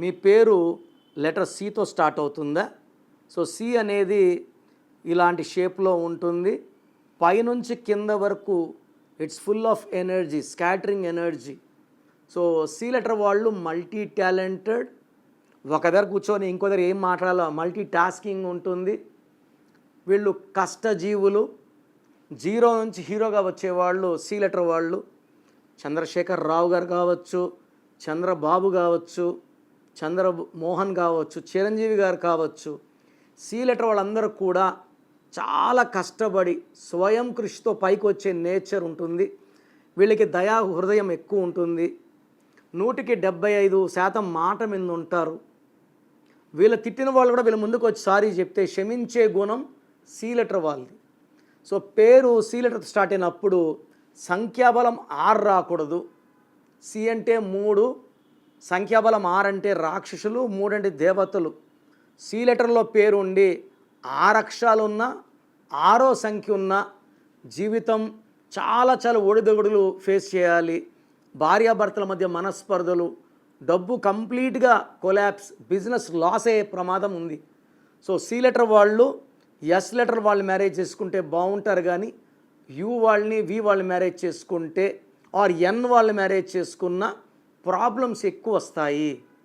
మీ పేరు లెటర్ సితో స్టార్ట్ అవుతుందా? సో సి అనేది ఇలాంటి షేప్లో ఉంటుంది. పైనుంచి కింద వరకు it's full of energy, scattering energy. So C letter వాళ్ళు మల్టీ టాలెంటెడ్. ఒక దగ్గర కూర్చొని ఇంకో దగ్గర ఏం మాట్లాడాలో మల్టీ టాస్కింగ్ ఉంటుంది. వీళ్ళు కష్టజీవులు. జీరో నుంచి హీరోగా వచ్చేవాళ్ళు సి లెటర్ వాళ్ళు. చంద్రశేఖర్ రావు గారు కావచ్చు, చంద్రబాబు కావచ్చు, చంద్రమోహన్ కావచ్చు, చిరంజీవి గారు కావచ్చు. సి లెటర్ వాళ్ళందరూ కూడా చాలా కష్టపడి స్వయం కృషితో పైకి వచ్చే నేచర్ ఉంటుంది. వీళ్ళకి దయా హృదయం ఎక్కువ ఉంటుంది. 100కి 75% మాట మీద ఉంటారు. వీళ్ళు తిట్టిన వాళ్ళు కూడా వీళ్ళ ముందుకు వచ్చి సారీ చెప్తే క్షమించే గుణం సి లెటర్ వాళ్ళది. సో పేరు సి లెటర్ స్టార్ట్ అయినప్పుడు సంఖ్యాబలం 6 రాకూడదు. సి అంటే 3, సంఖ్యాబలం 6 అంటే రాక్షసులు, 3 అంటే దేవతలు. సి లెటర్లో పేరు ఉండి 6 అక్షరాలు ఉన్న 6వ సంఖ్య ఉన్న జీవితం చాలా ఒడిదొడుగులు ఫేస్ చేయాలి. భార్యాభర్తల మధ్య మనస్పర్ధలు, డబ్బు కంప్లీట్గా కొలాప్స్, బిజినెస్ లాస్ అయ్యే ప్రమాదం ఉంది. సో సి లెటర్ వాళ్ళు ఎస్ లెటర్ వాళ్ళు మ్యారేజ్ చేసుకుంటే బాగుంటారు, కానీ యు వాళ్ళని వి వాళ్ళు మ్యారేజ్ చేసుకుంటే ఆర్ ఎన్ వాళ్ళు మ్యారేజ్ చేసుకున్న ప్రాబ్లమ్స్ ఎక్కువ వస్తాయి.